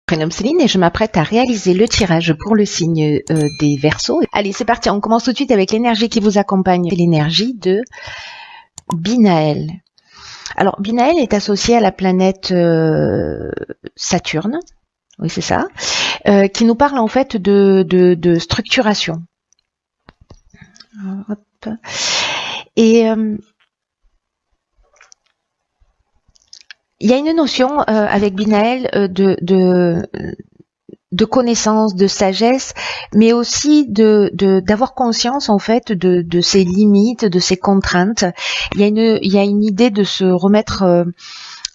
Prénom Céline et je m'apprête à réaliser le tirage pour le signe des Verseaux. Allez, c'est parti, on commence tout de suite avec l'énergie qui vous accompagne, l'énergie de Binaël. Alors, Binaël est associé à la planète Saturne, oui c'est ça, qui nous parle en fait de structuration. Hop. Et il y a une notion avec Binaël de connaissance, de sagesse, mais aussi d'avoir conscience en fait de ses limites, de ses contraintes. Il y a une idée de se remettre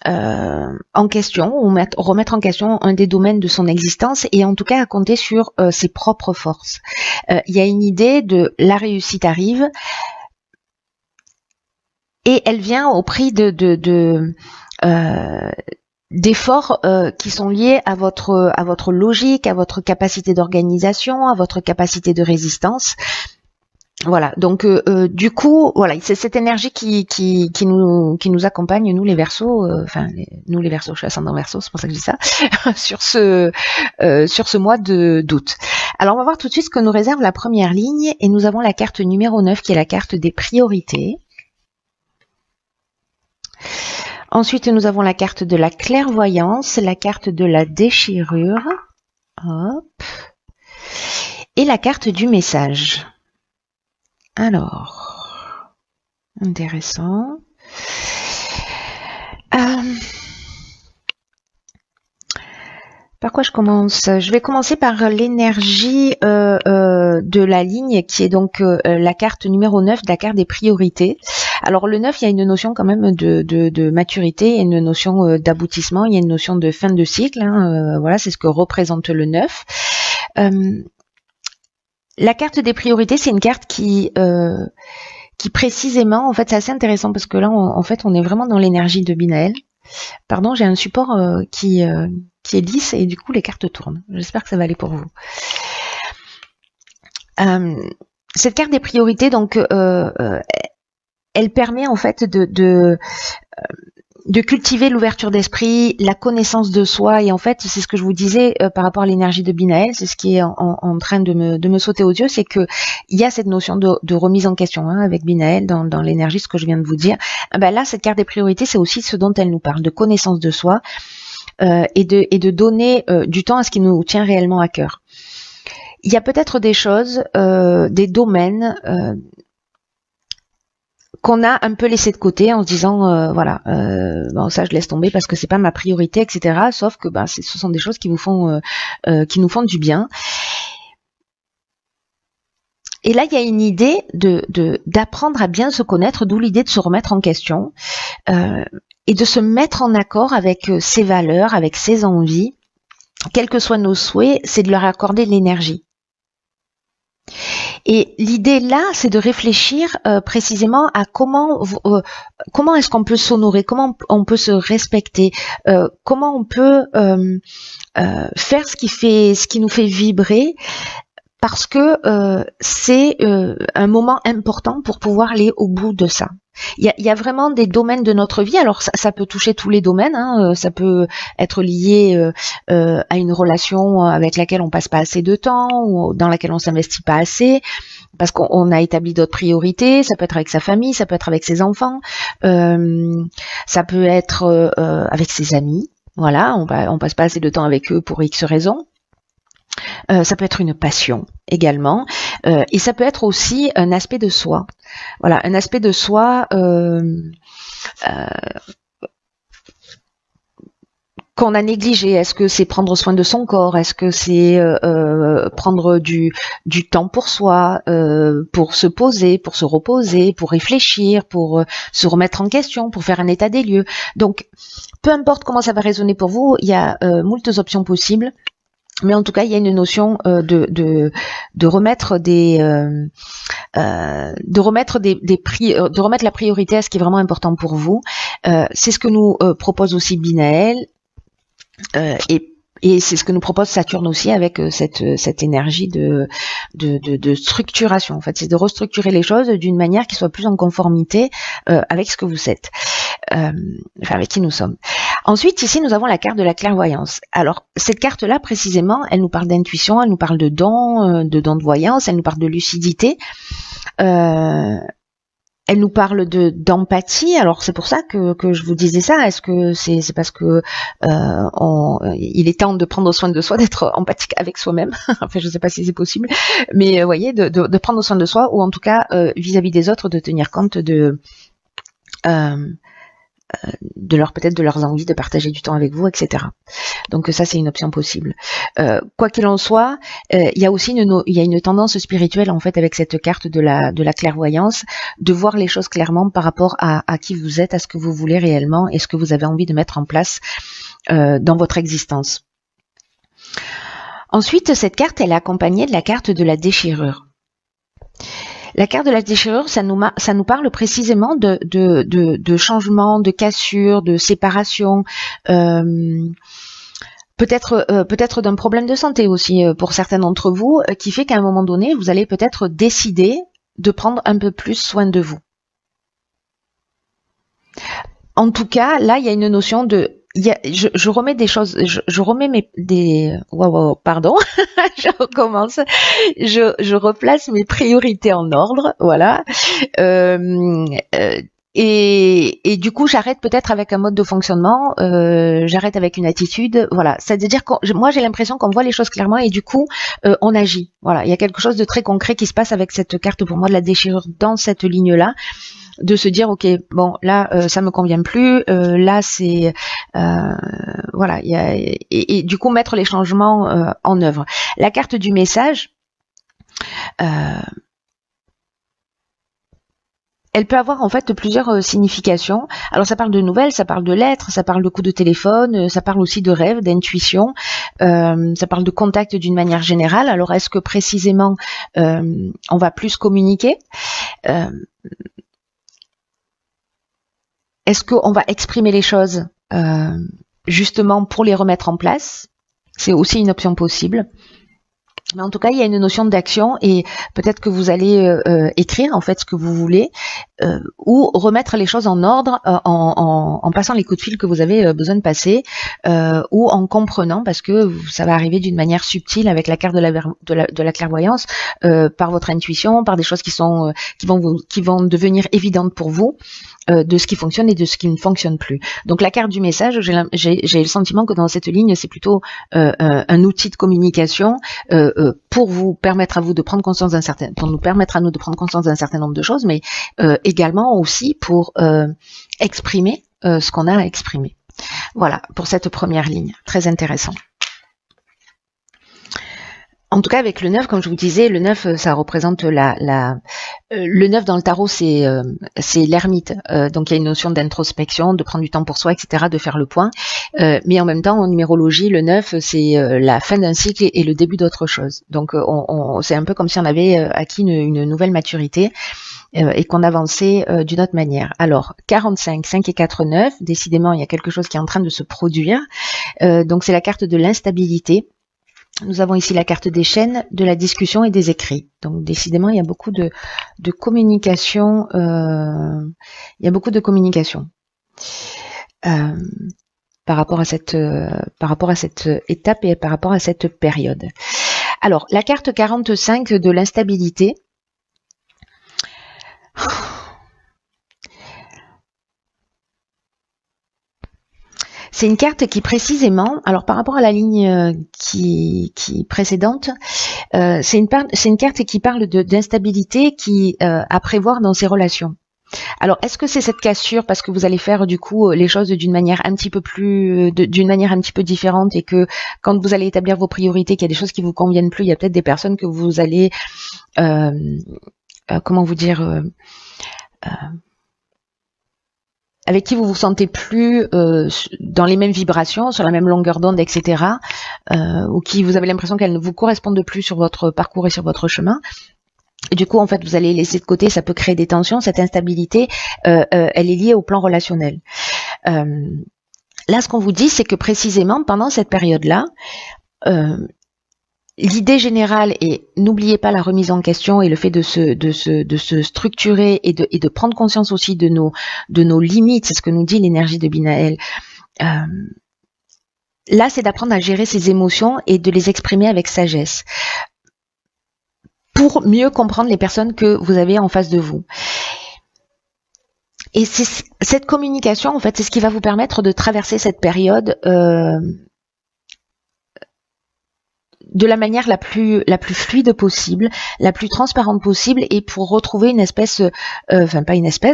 en question, ou remettre en question un des domaines de son existence, et en tout cas à compter sur ses propres forces. Il y a une idée de la réussite arrive, et elle vient au prix d'efforts qui sont liés à votre logique, à votre capacité d'organisation, à votre capacité de résistance. Voilà, donc du coup, voilà, c'est cette énergie qui nous accompagne, nous les Verseaux, nous les Verseaux, je suis ascendant Verseau, c'est pour ça que je dis ça, sur ce mois d'août. Alors on va voir tout de suite ce que nous réserve la première ligne, et nous avons la carte numéro 9 qui est la carte des priorités. Ensuite, nous avons la carte de la clairvoyance, la carte de la déchirure, hop, et la carte du message. Alors, intéressant. Par quoi je commence? Je vais commencer par l'énergie de la ligne qui est donc la carte numéro 9, la carte des priorités. Alors le 9, il y a une notion quand même de maturité, il y a une notion d'aboutissement, il y a une notion de fin de cycle. Voilà, c'est ce que représente le 9. La carte des priorités, c'est une carte qui précisément, en fait, c'est assez intéressant parce que là, en fait, on est vraiment dans l'énergie de Binaël. Pardon, j'ai un support qui est lisse et du coup les cartes tournent. J'espère que ça va aller pour vous. Cette carte des priorités, donc, elle permet en fait de cultiver l'ouverture d'esprit, la connaissance de soi, et en fait c'est ce que je vous disais par rapport à l'énergie de Binaël, c'est ce qui est en train de me sauter aux yeux, c'est que il y a cette notion de remise en question avec Binaël dans l'énergie, ce que je viens de vous dire. Là, cette carte des priorités, c'est aussi ce dont elle nous parle, de connaissance de soi et de donner du temps à ce qui nous tient réellement à cœur. Il y a peut-être des choses, des domaines qu'on a un peu laissé de côté en se disant voilà, bon, ça je laisse tomber parce que c'est pas ma priorité, etc. Sauf que ce sont des choses qui nous font du bien. Et là il y a une idée d'apprendre à bien se connaître, d'où l'idée de se remettre en question et de se mettre en accord avec ses valeurs, avec ses envies, quels que soient nos souhaits, c'est de leur accorder de l'énergie. Et l'idée là, c'est de réfléchir précisément à comment est-ce qu'on peut s'honorer, comment on peut se respecter, comment on peut faire ce qui nous fait vibrer, parce que c'est un moment important pour pouvoir aller au bout de ça. Il y a vraiment des domaines de notre vie, alors ça peut toucher tous les domaines, ça peut être lié à une relation avec laquelle on passe pas assez de temps, ou dans laquelle on s'investit pas assez, parce qu'on a établi d'autres priorités, ça peut être avec sa famille, ça peut être avec ses enfants, ça peut être avec ses amis, voilà, on passe pas assez de temps avec eux pour X raisons. Ça peut être une passion également, et ça peut être aussi un aspect de soi. Voilà, un aspect de soi qu'on a négligé. Est-ce que c'est prendre soin de son corps? Est-ce que c'est prendre du temps pour soi, pour se poser, pour se reposer, pour réfléchir, pour se remettre en question, pour faire un état des lieux? Donc, peu importe comment ça va résonner pour vous, il y a moultes options possibles. Mais en tout cas, il y a une notion de remettre de remettre la priorité à ce qui est vraiment important pour vous. C'est ce que nous propose aussi Binaël, et c'est ce que nous propose Saturne aussi avec cette énergie de structuration. En fait, c'est de restructurer les choses d'une manière qui soit plus en conformité avec ce que vous êtes, avec qui nous sommes. Ensuite, ici, nous avons la carte de la clairvoyance. Alors, cette carte-là, précisément, elle nous parle d'intuition, elle nous parle de dons de voyance, elle nous parle de lucidité. Elle nous parle d'empathie. Alors c'est pour ça que je vous disais ça. Est-ce que c'est parce que il est temps de prendre soin de soi, d'être empathique avec soi-même. Enfin, je ne sais pas si c'est possible, mais vous voyez, de prendre soin de soi, ou en tout cas vis-à-vis des autres, de tenir compte de peut-être de leurs envies, de partager du temps avec vous, etc. Donc ça, c'est une option possible. Quoi qu'il en soit, il y a aussi une tendance spirituelle en fait avec cette carte de la clairvoyance, de voir les choses clairement par rapport à qui vous êtes, à ce que vous voulez réellement et ce que vous avez envie de mettre en place dans votre existence. Ensuite, cette carte, elle est accompagnée de la carte de la déchirure. La carte de la déchirure, ça nous parle précisément de changement, de cassure, de séparation, peut-être d'un problème de santé aussi pour certains d'entre vous, qui fait qu'à un moment donné, vous allez peut-être décider de prendre un peu plus soin de vous. En tout cas, là, il y a une notion de... je remets des choses, je remets pardon, je recommence, je replace mes priorités en ordre, voilà, et du coup j'arrête peut-être avec un mode de fonctionnement, j'arrête avec une attitude, voilà, c'est-à-dire que moi j'ai l'impression qu'on voit les choses clairement et du coup on agit, voilà, il y a quelque chose de très concret qui se passe avec cette carte pour moi de la déchirure dans cette ligne-là, de se dire ok, bon là ça me convient plus, là c'est voilà, et du coup mettre les changements en œuvre. La carte du message, elle peut avoir en fait plusieurs significations. Alors ça parle de nouvelles, ça parle de lettres, ça parle de coups de téléphone, ça parle aussi de rêves, d'intuition, ça parle de contact d'une manière générale. Alors est-ce que précisément on va plus communiquer, est-ce qu'on va exprimer les choses justement pour les remettre en place? C'est aussi une option possible. Mais en tout cas, il y a une notion d'action et peut-être que vous allez écrire en fait ce que vous voulez ou remettre les choses en ordre en passant les coups de fil que vous avez besoin de passer ou en comprenant, parce que ça va arriver d'une manière subtile avec la carte de la clairvoyance, par votre intuition, par des choses qui vont devenir évidentes pour vous, de ce qui fonctionne et de ce qui ne fonctionne plus. Donc la carte du message, j'ai le sentiment que dans cette ligne, c'est plutôt un outil de communication pour vous permettre à vous de prendre conscience pour nous permettre à nous de prendre conscience d'un certain nombre de choses, mais également aussi pour exprimer ce qu'on a à exprimer. Voilà pour cette première ligne, très intéressant. En tout cas, avec le 9, comme je vous disais, le 9, ça représente le 9 dans le tarot, c'est l'ermite. Donc, il y a une notion d'introspection, de prendre du temps pour soi, etc., de faire le point. Mais en même temps, en numérologie, le 9, c'est la fin d'un cycle et le début d'autre chose. Donc, c'est un peu comme si on avait acquis une nouvelle maturité et qu'on avançait d'une autre manière. Alors, 45, 5 et 4, 9, décidément, il y a quelque chose qui est en train de se produire. Donc, c'est la carte de l'instabilité. Nous avons ici la carte des chaînes, de la discussion et des écrits. Donc décidément, il y a beaucoup de communication. Il y a beaucoup de communication par rapport à cette étape et par rapport à cette période. Alors, la carte 45 de l'instabilité. C'est une carte qui précisément, alors par rapport à la ligne qui précédente, c'est une carte qui parle d'instabilité à prévoir dans ses relations. Alors, est-ce que c'est cette cassure parce que vous allez faire du coup les choses d'une manière un petit peu différente et que quand vous allez établir vos priorités, qu'il y a des choses qui vous conviennent plus, il y a peut-être des personnes que vous allez, comment vous dire, avec qui vous vous sentez plus dans les mêmes vibrations, sur la même longueur d'onde, etc., ou qui vous avez l'impression qu'elles ne vous correspondent plus sur votre parcours et sur votre chemin. Et du coup, en fait, vous allez laisser de côté, ça peut créer des tensions. Cette instabilité, elle est liée au plan relationnel. Là, ce qu'on vous dit, c'est que précisément, pendant cette période-là, l'idée générale est, n'oubliez pas la remise en question et le fait de se structurer et de prendre conscience aussi de nos limites, c'est ce que nous dit l'énergie de Binaël, Là, c'est d'apprendre à gérer ses émotions et de les exprimer avec sagesse pour mieux comprendre les personnes que vous avez en face de vous. Et cette communication, en fait, c'est ce qui va vous permettre de traverser cette période de la manière la plus fluide possible, la plus transparente possible, et pour retrouver une espèce,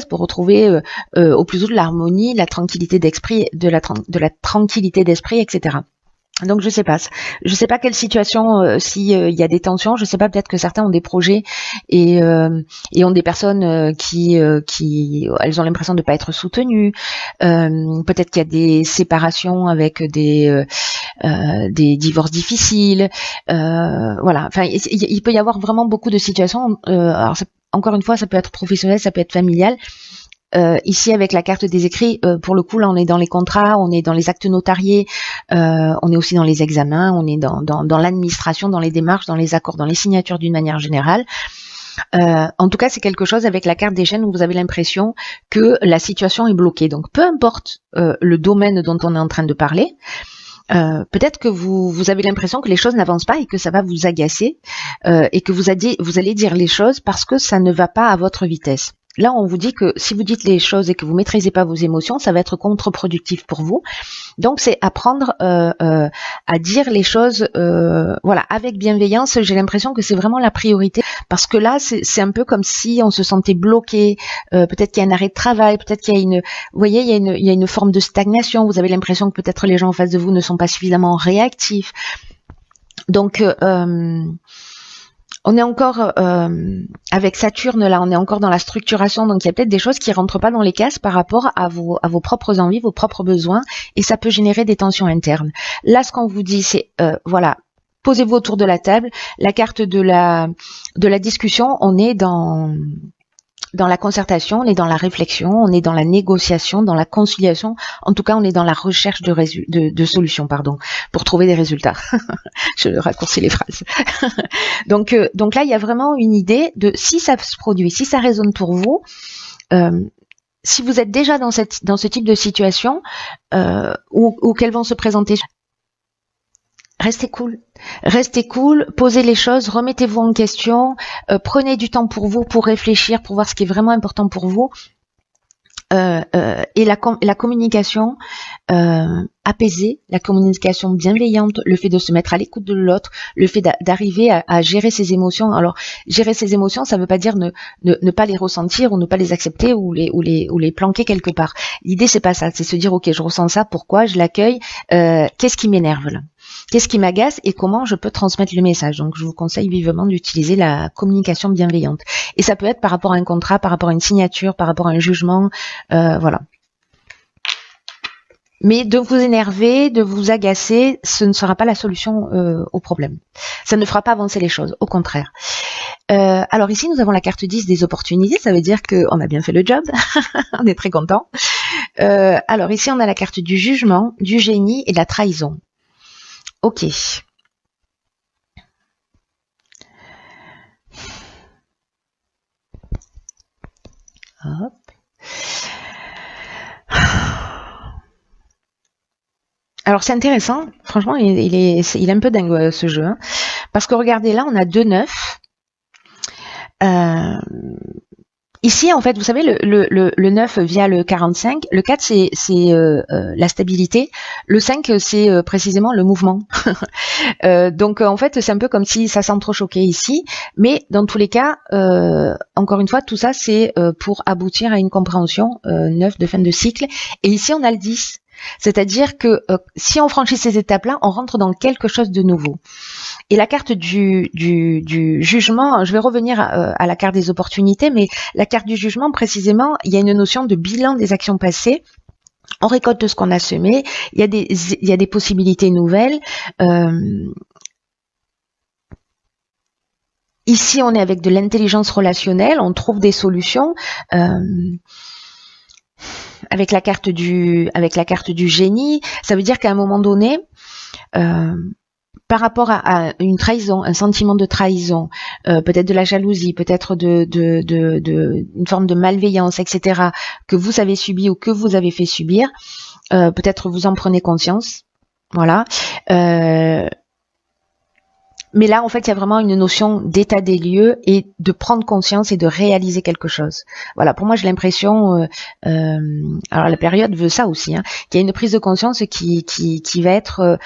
pour retrouver au plus haut de l'harmonie, la tranquillité d'esprit, de la tranquillité d'esprit, etc. Donc je sais pas quelle situation, si il y a des tensions, je sais pas, peut-être que certains ont des projets et ont des personnes qui elles ont l'impression de pas être soutenues. Peut-être qu'il y a des séparations avec des divorces difficiles. Voilà. Enfin, il peut y avoir vraiment beaucoup de situations. Alors encore une fois, ça peut être professionnel, ça peut être familial. Ici, avec la carte des écrits, pour le coup, là, on est dans les contrats, on est dans les actes notariés, on est aussi dans les examens, on est dans l'administration, dans les démarches, dans les accords, dans les signatures d'une manière générale. En tout cas, c'est quelque chose avec la carte des chaînes où vous avez l'impression que la situation est bloquée. Donc, peu importe le domaine dont on est en train de parler, peut-être que vous avez l'impression que les choses n'avancent pas et que ça va vous agacer et que vous allez dire les choses parce que ça ne va pas à votre vitesse. Là, on vous dit que si vous dites les choses et que vous maîtrisez pas vos émotions, ça va être contre-productif pour vous. Donc, c'est apprendre à dire les choses, voilà, avec bienveillance. J'ai l'impression que c'est vraiment la priorité parce que là, c'est un peu comme si on se sentait bloqué. Peut-être qu'il y a un arrêt de travail, peut-être qu'il y a vous voyez, il y a une forme de stagnation. Vous avez l'impression que peut-être les gens en face de vous ne sont pas suffisamment réactifs. Donc on est encore avec Saturne là, on est encore dans la structuration, donc il y a peut-être des choses qui rentrent pas dans les cases par rapport à vos propres envies, vos propres besoins, et ça peut générer des tensions internes. Là, ce qu'on vous dit, c'est voilà, posez-vous autour de la table. La carte de la discussion, on est dans la concertation, on est dans la réflexion, on est dans la négociation, dans la conciliation. En tout cas, on est dans la recherche de solutions, pour trouver des résultats. Je raccourcis les phrases. Donc là, il y a vraiment une idée de si ça se produit, si ça résonne pour vous, si vous êtes déjà dans ce type de situation où qu'elles vont se présenter. Restez cool, posez les choses, remettez-vous en question, prenez du temps pour vous, pour réfléchir, pour voir ce qui est vraiment important pour vous. Et la communication apaisée, la communication bienveillante, le fait de se mettre à l'écoute de l'autre, le fait d'arriver à gérer ses émotions. Alors, gérer ses émotions, ça ne veut pas dire ne pas les ressentir ou ne pas les accepter ou les planquer quelque part. L'idée, c'est pas ça, c'est se dire, ok, je ressens ça, pourquoi, je l'accueille, qu'est-ce qui m'énerve là ? Qu'est-ce qui m'agace et comment je peux transmettre le message. Donc, je vous conseille vivement d'utiliser la communication bienveillante. Et ça peut être par rapport à un contrat, par rapport à une signature, par rapport à un jugement, voilà. Mais de vous énerver, de vous agacer, ce ne sera pas la solution au problème. Ça ne fera pas avancer les choses, au contraire. Alors ici, nous avons la carte 10 des opportunités, ça veut dire qu'on a bien fait le job, on est très content. Alors ici, on a la carte du jugement, du génie et de la trahison. Ok. Hop. Alors c'est intéressant, franchement, il est un peu dingue ce jeu, hein, parce que regardez là, on a 2 9. Ici, en fait, vous savez, le 9 via le 45, le 4, c'est la stabilité, le 5, c'est précisément le mouvement. Donc, en fait, c'est un peu comme si ça s'entrechoquait ici, mais dans tous les cas, encore une fois, tout ça, c'est pour aboutir à une compréhension 9 de fin de cycle. Et ici, on a le 10. C'est-à-dire que si on franchit ces étapes-là, on rentre dans quelque chose de nouveau. Et la carte du jugement, je vais revenir à la carte des opportunités, mais la carte du jugement, précisément, il y a une notion de bilan des actions passées. On récolte ce qu'on a semé, il y a des possibilités nouvelles. Ici, on est avec de l'intelligence relationnelle, on trouve des solutions. Avec la carte du génie, ça veut dire qu'à un moment donné, par rapport à une trahison, un sentiment de trahison, peut-être de la jalousie, peut-être une forme de malveillance, etc., que vous avez subi ou que vous avez fait subir, peut-être vous en prenez conscience, voilà. Mais là, en fait, il y a vraiment une notion d'état des lieux et de prendre conscience et de réaliser quelque chose. Voilà, pour moi, j'ai l'impression, alors la période veut ça aussi, hein, qu'il y a une prise de conscience qui va être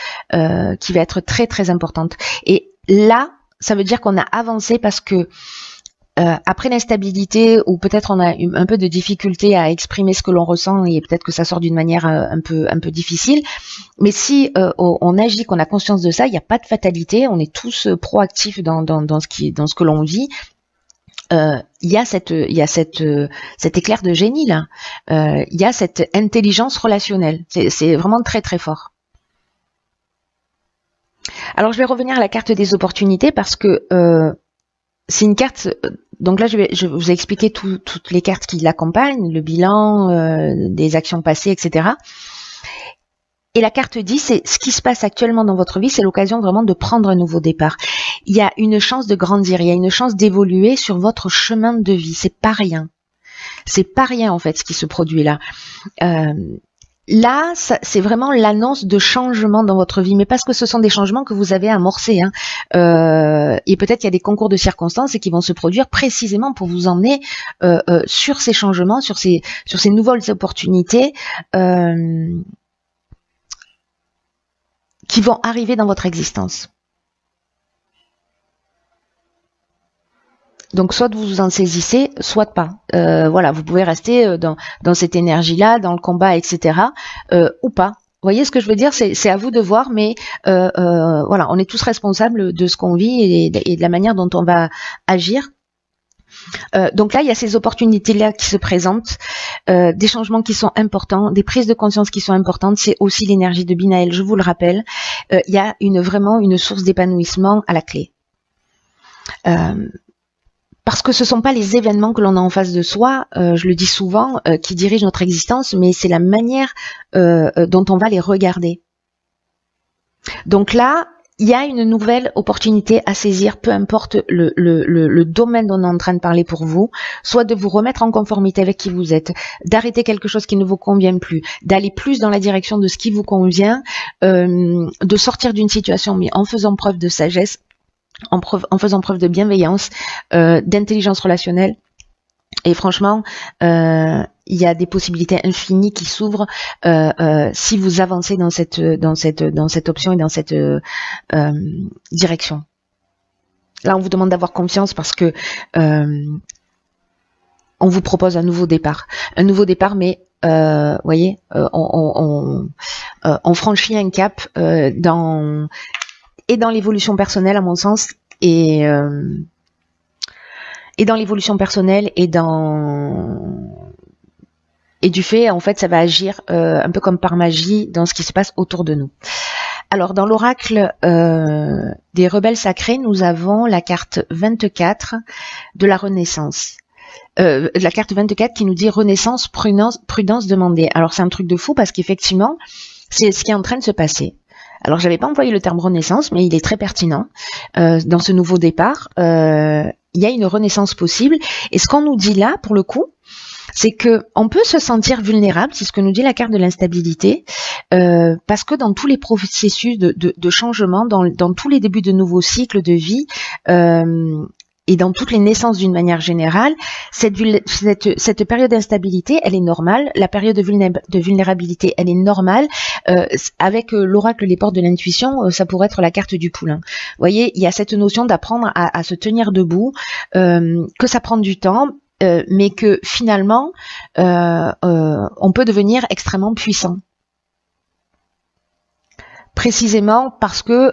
très très importante. Et là, ça veut dire qu'on a avancé parce que après l'instabilité, ou peut-être on a un peu de difficulté à exprimer ce que l'on ressent, et peut-être que ça sort d'une manière un peu difficile. Mais si on agit, qu'on a conscience de ça, il n'y a pas de fatalité. On est tous proactifs dans ce que l'on vit. Il y a cet éclair de génie là. Il y a cette intelligence relationnelle. C'est vraiment très très fort. Alors je vais revenir à la carte des opportunités parce que c'est une carte, donc là je vous ai expliqué toutes les cartes qui l'accompagnent, le bilan, des actions passées, etc. Et la carte 10, c'est ce qui se passe actuellement dans votre vie, c'est l'occasion vraiment de prendre un nouveau départ. Il y a une chance de grandir, il y a une chance d'évoluer sur votre chemin de vie, c'est pas rien. C'est pas rien en fait ce qui se produit là. Là, c'est vraiment l'annonce de changements dans votre vie, mais parce que ce sont des changements que vous avez amorcés. Hein. Et peut-être qu'il y a des concours de circonstances qui vont se produire précisément pour vous emmener sur ces changements, sur ces nouvelles opportunités qui vont arriver dans votre existence. Donc soit vous vous en saisissez, soit pas. Voilà, vous pouvez rester dans cette énergie-là, dans le combat, etc. Ou pas. Vous voyez ce que je veux dire? C'est à vous de voir, mais voilà, on est tous responsables de ce qu'on vit et de la manière dont on va agir. Donc là, il y a ces opportunités-là qui se présentent, des changements qui sont importants, des prises de conscience qui sont importantes. C'est aussi l'énergie de Binaël, je vous le rappelle. Il y a vraiment une source d'épanouissement à la clé. Parce que ce ne sont pas les événements que l'on a en face de soi, je le dis souvent, qui dirigent notre existence, mais c'est la manière dont on va les regarder. Donc là, il y a une nouvelle opportunité à saisir, peu importe le domaine dont on est en train de parler pour vous, soit de vous remettre en conformité avec qui vous êtes, d'arrêter quelque chose qui ne vous convient plus, d'aller plus dans la direction de ce qui vous convient, de sortir d'une situation, mais en faisant preuve de sagesse, en faisant preuve de bienveillance, d'intelligence relationnelle. Et franchement, il y a des possibilités infinies qui s'ouvrent si vous avancez dans cette option et dans cette direction. Là, on vous demande d'avoir confiance parce que on vous propose un nouveau départ, mais voyez, on franchit un cap dans l'évolution personnelle, à mon sens, et dans l'évolution personnelle et du fait, en fait, ça va agir un peu comme par magie dans ce qui se passe autour de nous. Alors, dans l'oracle des rebelles sacrés, nous avons la carte 24 de la Renaissance. La carte 24 qui nous dit Renaissance, prudence demandée. Alors, c'est un truc de fou parce qu'effectivement, c'est ce qui est en train de se passer. Alors, j'avais pas employé le terme renaissance, mais il est très pertinent dans ce nouveau départ. Il y a une renaissance possible. Et ce qu'on nous dit là, pour le coup, c'est que on peut se sentir vulnérable, c'est ce que nous dit la carte de l'instabilité, parce que dans tous les processus de changement, dans tous les débuts de nouveaux cycles de vie, et dans toutes les naissances d'une manière générale, cette période d'instabilité, elle est normale. La période de vulnérabilité, elle est normale. Avec l'oracle Les Portes de l'Intuition, ça pourrait être la carte du poulain. Vous voyez, il y a cette notion d'apprendre à se tenir debout, que ça prend du temps, mais que finalement, on peut devenir extrêmement puissant. Précisément parce que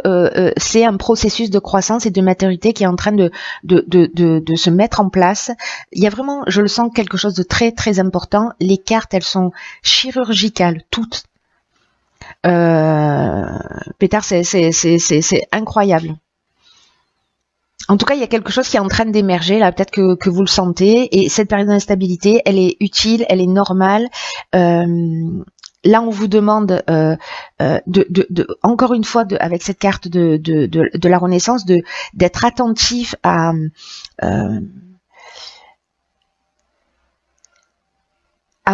c'est un processus de croissance et de maturité qui est en train de se mettre en place. Il y a vraiment, je le sens, quelque chose de très très important. Les cartes, elles sont chirurgicales, toutes. Pétard, c'est incroyable. En tout cas, il y a quelque chose qui est en train d'émerger, là, peut-être que vous le sentez. Et cette période d'instabilité, elle est utile, elle est normale. là, on vous demande encore une fois, avec cette carte de la Renaissance, d'être attentif à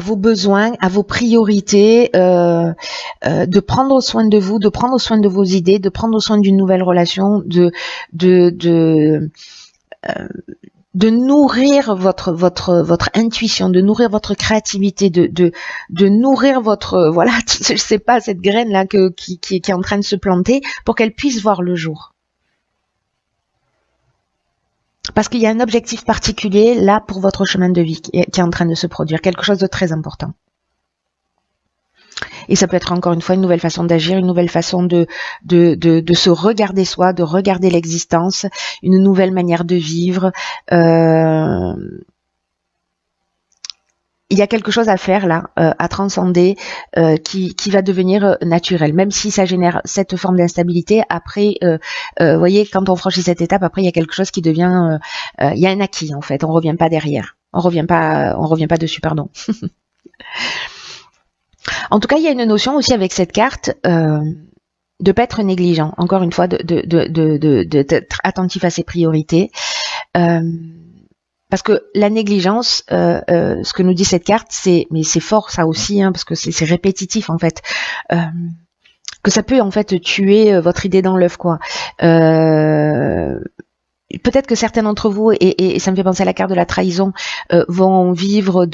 vos besoins, à vos priorités, de prendre soin de vous, de prendre soin de vos idées, de prendre soin d'une nouvelle relation, de nourrir votre intuition, de nourrir votre créativité, de nourrir votre voilà, je sais pas, cette graine là qui est en train de se planter pour qu'elle puisse voir le jour. Parce qu'il y a un objectif particulier là pour votre chemin de vie qui est en train de se produire, quelque chose de très important. Et ça peut être encore une fois une nouvelle façon d'agir, une nouvelle façon de se regarder soi, de regarder l'existence, une nouvelle manière de vivre. Il y a quelque chose à faire là, à transcender, qui va devenir naturel, même si ça génère cette forme d'instabilité. Après, vous voyez, quand on franchit cette étape, après il y a quelque chose qui devient, il y a un acquis en fait. On revient pas derrière, on revient pas dessus, pardon. En tout cas, il y a une notion aussi avec cette carte de pas être négligent. Encore une fois, d'être attentif à ses priorités. Parce que la négligence, ce que nous dit cette carte, mais c'est fort ça aussi, hein, parce que c'est répétitif en fait, que ça peut en fait tuer votre idée dans l'œuf, quoi. Peut-être que certains d'entre vous, et ça me fait penser à la carte de la trahison, vont vivre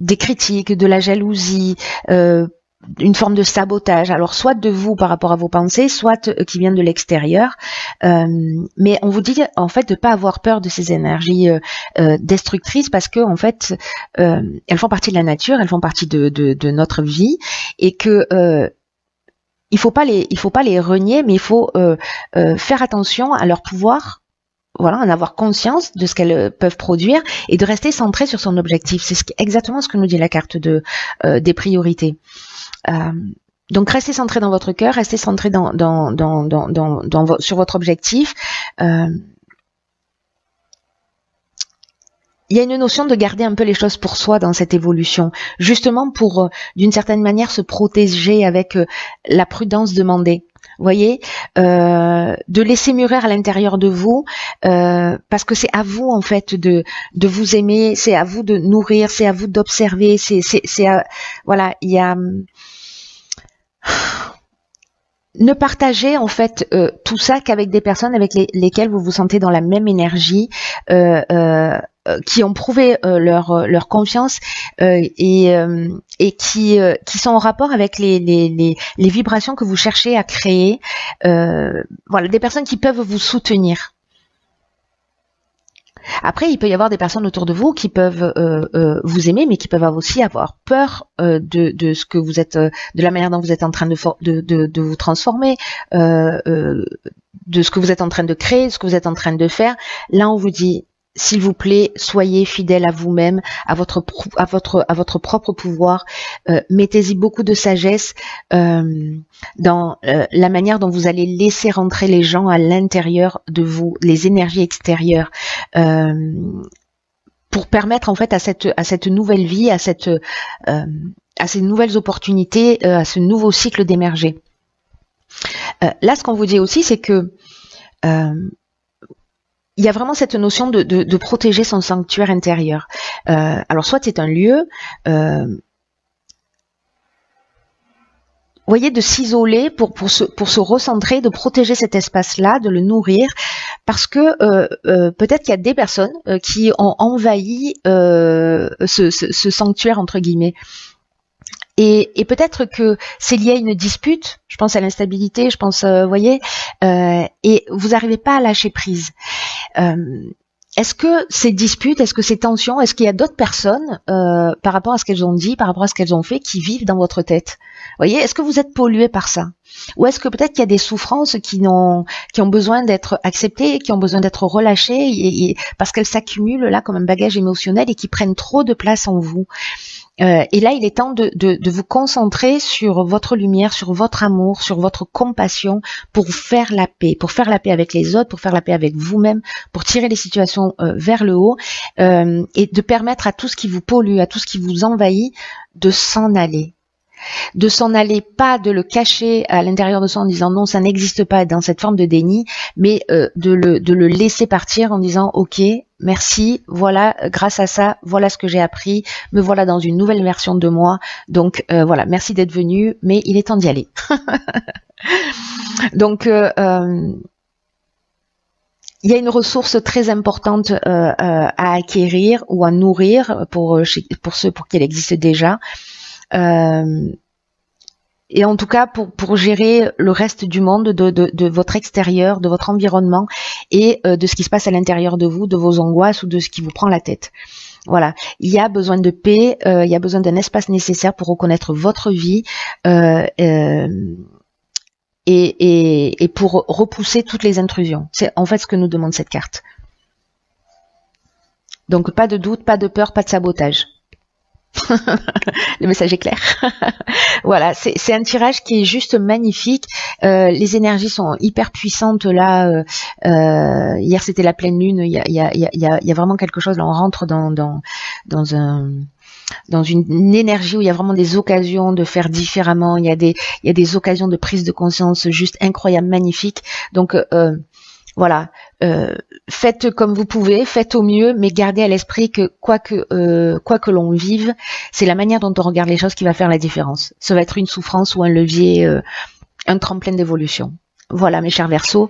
des critiques, de la jalousie, une forme de sabotage, alors soit de vous par rapport à vos pensées, soit qui vient de l'extérieur, mais on vous dit en fait de pas avoir peur de ces énergies destructrices, parce que en fait elles font partie de la nature, elles font partie de notre vie, et que il faut pas les renier, mais il faut faire attention à leur pouvoir. Voilà, en avoir conscience de ce qu'elles peuvent produire et de rester centré sur son objectif. C'est exactement ce que nous dit la carte des priorités. Donc restez centré dans votre cœur, restez centré sur votre objectif. Il y a une notion de garder un peu les choses pour soi dans cette évolution, justement pour, d'une certaine manière, se protéger avec la prudence demandée. Vous voyez, de laisser mûrir à l'intérieur de vous, parce que c'est à vous en fait de vous aimer, c'est à vous de nourrir, c'est à vous d'observer, voilà, il y a ne partagez en fait tout ça qu'avec des personnes avec lesquelles vous vous sentez dans la même énergie, qui ont prouvé leur confiance et qui sont en rapport avec les vibrations que vous cherchez à créer. Voilà, des personnes qui peuvent vous soutenir. Après, il peut y avoir des personnes autour de vous qui peuvent vous aimer, mais qui peuvent aussi avoir peur de ce que vous êtes, de la manière dont vous êtes en train de vous transformer, de ce que vous êtes en train de créer, de ce que vous êtes en train de faire. Là, on vous dit, s'il vous plaît, soyez fidèle à vous-même, à votre propre pouvoir. Mettez-y beaucoup de sagesse dans la manière dont vous allez laisser rentrer les gens à l'intérieur de vous, les énergies extérieures, pour permettre en fait à cette nouvelle vie, à ces nouvelles opportunités, à ce nouveau cycle d'émerger. Là, ce qu'on vous dit aussi, c'est que il y a vraiment cette notion de protéger son sanctuaire intérieur. Alors soit c'est un lieu, voyez, de s'isoler pour se recentrer, de protéger cet espace-là, de le nourrir, parce que peut-être qu'il y a des personnes qui ont envahi ce sanctuaire entre guillemets. Et peut-être que c'est lié à une dispute, je pense à l'instabilité, je pense, voyez, et vous n'arrivez pas à lâcher prise. Est-ce que ces disputes, est-ce que ces tensions, est-ce qu'il y a d'autres personnes, par rapport à ce qu'elles ont dit, par rapport à ce qu'elles ont fait, qui vivent dans votre tête? Voyez, est-ce que vous êtes pollué par ça? Ou est-ce que peut-être qu'il y a des souffrances qui ont besoin d'être acceptées, qui ont besoin d'être relâchées, parce qu'elles s'accumulent là comme un bagage émotionnel et qui prennent trop de place en vous? Et là, il est temps de vous concentrer sur votre lumière, sur votre amour, sur votre compassion pour faire la paix avec les autres, pour faire la paix avec vous-même, pour tirer les situations vers le haut et de permettre à tout ce qui vous pollue, à tout ce qui vous envahit, de s'en aller. De s'en aller, pas de le cacher à l'intérieur de soi en disant non, ça n'existe pas dans cette forme de déni, mais de le laisser partir en disant ok, merci, voilà, grâce à ça, voilà ce que j'ai appris, me voilà dans une nouvelle version de moi, donc voilà, merci d'être venu, mais il est temps d'y aller. Donc il y a une ressource très importante à acquérir ou à nourrir pour ceux pour qui elle existe déjà. Et en tout cas pour gérer le reste du monde, de votre extérieur, de votre environnement et de ce qui se passe à l'intérieur de vous, de vos angoisses ou de ce qui vous prend la tête. Voilà, il y a besoin de paix, il y a besoin d'un espace nécessaire pour reconnaître votre vie et pour repousser toutes les intrusions. C'est en fait ce que nous demande cette carte. Donc pas de doute, pas de peur, pas de sabotage. Le message est clair. Voilà, c'est un tirage qui est juste magnifique. Les énergies sont hyper puissantes là. Hier c'était la pleine lune. Il y a vraiment quelque chose là. On rentre dans une énergie où il y a vraiment des occasions de faire différemment. Il y a des occasions de prise de conscience juste incroyables, magnifiques. Donc voilà, faites comme vous pouvez, faites au mieux, mais gardez à l'esprit que quoi que l'on vive, c'est la manière dont on regarde les choses qui va faire la différence. Ça va être une souffrance ou un levier, un tremplin d'évolution. Voilà mes chers Verseaux.